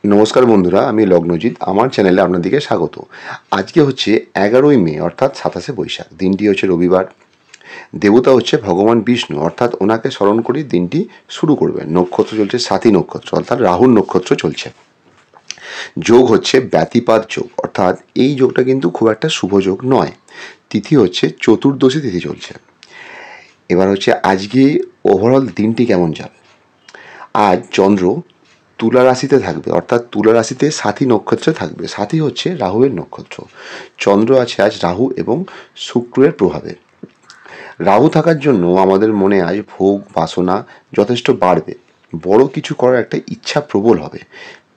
নমস্কার বন্ধুরা, আমি লগ্নজিৎ। আমার চ্যানেলে আপনাদেরকে স্বাগত। আজকে হচ্ছে 11ই মে অর্থাৎ 27শে বৈশাখ। দিনটি হচ্ছে রবিবার। দেবতা হচ্ছে ভগবান বিষ্ণু, অর্থাৎ ওনাকে স্মরণ করে দিনটি শুরু করবেন। নক্ষত্র চলছে সাথী নক্ষত্র, অর্থাৎ রাহুর নক্ষত্র চলছে। যোগ হচ্ছে ব্যতিপাত যোগ, অর্থাৎ এই যোগটা কিন্তু খুব একটা শুভ যোগ নয়। তিথি হচ্ছে চতুর্দশী তিথি চলছে। এবার হচ্ছে আজকে ওভারঅল দিনটি কেমন যাবে। আজ চন্দ্র তুলা রাশিতে থাকবে, অর্থাৎ তুলা রাশিতে সাথী নক্ষত্রে থাকবে। সাথী হচ্ছে রাহুয়ের নক্ষত্র। চন্দ্র আছে আজ রাহু এবং শুক্রের প্রভাবে। রাহু থাকার জন্য আমাদের মনে আজ ভোগ বাসনা যথেষ্ট বাড়বে। বড় কিছু করার একটা ইচ্ছা প্রবল হবে।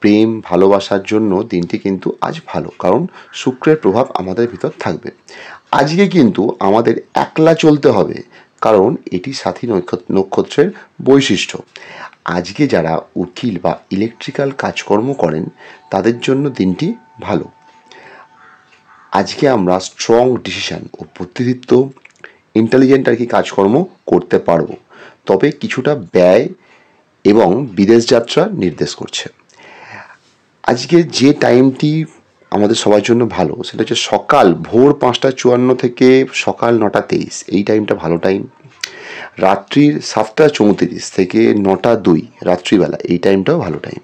প্রেম ভালোবাসার জন্য দিনটি কিন্তু আজ ভালো, কারণ শুক্রের প্রভাব আমাদের ভিতর থাকবে। আজকে কিন্তু আমাদের একলা চলতে হবে, কারণ এটি সাথী নক্ষত্রের বৈশিষ্ট্য। আজকে যারা উকিল বা ইলেকট্রিক্যাল কাজকর্ম করেন তাদের জন্য দিনটি ভালো। আজকে আমরা স্ট্রং ডিসিশন ও বুদ্ধিদীপ্ত ইন্টেলিজেন্ট কাজকর্ম করতে পারবো, তবে কিছুটা ব্যয় এবং বিদেশ যাত্রা নির্দেশ করছে। আজকে যে টাইমটি আমাদের সবার জন্য ভালো সেটা হচ্ছে সকাল ভোর 5টা 54 থেকে সকাল 9টা 23, এই টাইমটা ভালো টাইম। রাত্রির 7টা 34 থেকে 9টা 2 রাত্রিবেলা, এই টাইমটাও ভালো টাইম।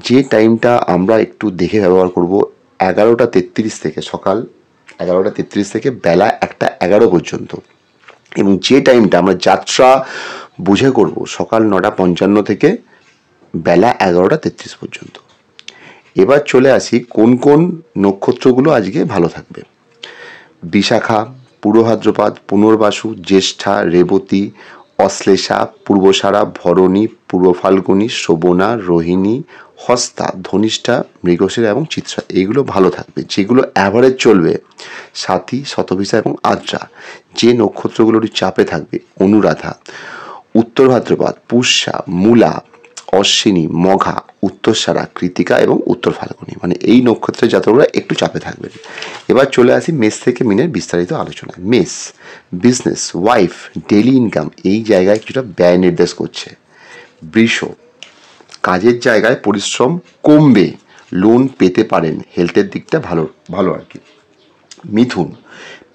যে টাইমটা আমরা একটু দেখে ব্যবহার করব 11টা 33 থেকে সকাল 11টা 33 থেকে বেলা 1টা 11 পর্যন্ত, এবং যে টাইমটা আমরা যাত্রা বুঝে করব সকাল 9টা 55 থেকে বেলা 11টা 33 পর্যন্ত। এবার চলে আসি কোন কোন নক্ষত্রগুলো আজকে ভালো থাকবে। বিশাখা, পূর্বভাদ্রপদ, পুনর্বাসু, জ্যেষ্ঠা, রেবতী, অশ্লেষা, পূর্বসারা, ভরণী, পূর্ব ফাল্গুনী, শোভনা, রোহিণী, হস্তা, ধনিষ্ঠা, মৃগশিরা এবং চিত্রা, এইগুলো ভালো থাকবে। যেগুলো অ্যাভারেজ চলবে সাথী, শতভিসা এবং আদ্রা। যে নক্ষত্রগুলোর চাপে থাকবে অনুরাধা, উত্তর ভাদ্রপদ, পুষ্যা, মূলা, অশ্বিনী, মঘা, উত্তরসারা, কৃতিকা এবং উত্তর ফাল্গুনী, মানে এই নক্ষত্রের জাতকরা একটু চাপে থাকবেন। এবার চলে আসি মেষ থেকে মিনের বিস্তারিত আলোচনায়। মেষ, বিজনেস, ওয়াইফ, ডেইলি ইনকাম, এই জায়গায় কিছুটা ব্যয় নির্দেশ করছে। বৃষ, কাজের জায়গায় পরিশ্রম কমবে, লোন পেতে পারেন, হেলথের দিকটা ভালো ভালো আর কি। মিথুন,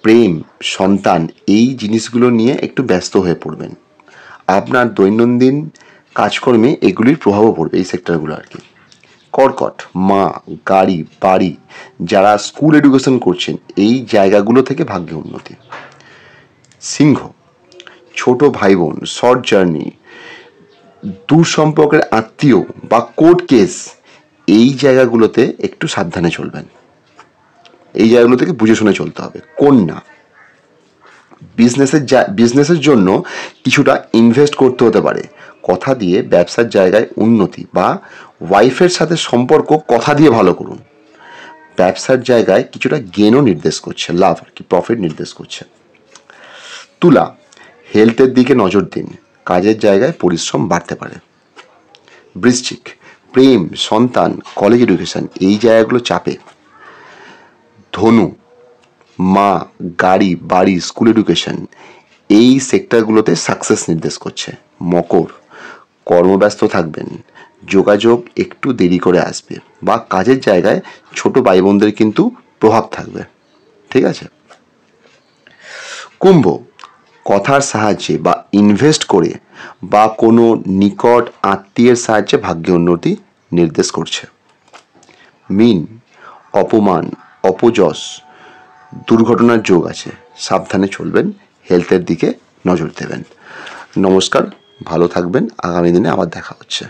প্রেম, সন্তান, এই জিনিসগুলো নিয়ে একটু ব্যস্ত হয়ে পড়বেন। আপনার দৈনন্দিন কাজকর্মে এগুলির প্রভাবও পড়বে, এই সেক্টরগুলো আর কি। কর্কট, মা, গাড়ি, বাড়ি, যারা স্কুল এডুকেশন করছেন এই জায়গাগুলো থেকে ভাগ্যে উন্নতি। সিংহ, ছোট ভাই বোন, শর্ট জার্নি, দূর সম্পর্কের আত্মীয় বা কোর্ট কেস, এই জায়গাগুলোতে একটু সাবধানে চলবেন। এই জায়গাগুলো থেকে বুঝে শুনে চলতে হবে। কন্যা, বিজনেসের জন্য কিছুটা ইনভেস্ট করতে হতে পারে। কথা দিয়ে ব্যবসার জায়গায় উন্নতি, বা ওয়াইফের সাথে সম্পর্ক কথা দিয়ে ভালো করুন। ব্যবসার জায়গায় কিছুটা গেনও নির্দেশ করছে, লাভ আর কি, প্রফিট নির্দেশ করছে। তুলা, হেলথের দিকে নজর দিন, কাজের জায়গায় পরিশ্রম বাড়তে পারে। বৃশ্চিক, প্রেম, সন্তান, কলেজ এডুকেশন, এই জায়গাগুলো চাপে। ধনু, মা, গাড়ি, বাড়ি, স্কুল এডুকেশন, এই সেক্টরগুলোতে সাকসেস নির্দেশ করছে। মকর, কর্মব্যস্ত থাকবেন, যোগাযোগ একটু দেরি করে আসবে, বা কাজের জায়গায় ছোট ভাই বোনদের কিন্তু প্রভাব থাকবে। ঠিক আছে। কুম্ভ, কথার সাহায্যে বা ইনভেস্ট করে বা কোনো নিকট আত্মীয়ের সাহায্যে ভাগ্যে উন্নতি নির্দেশ করছে। মীন, অপমান, অপযশ, দুর্ঘটনার যোগ আছে, সাবধানে চলবেন, হেলথের দিকে নজর দেবেন। নমস্কার, ভালো থাকবেন, আগামী দিনে আবার দেখা হচ্ছে।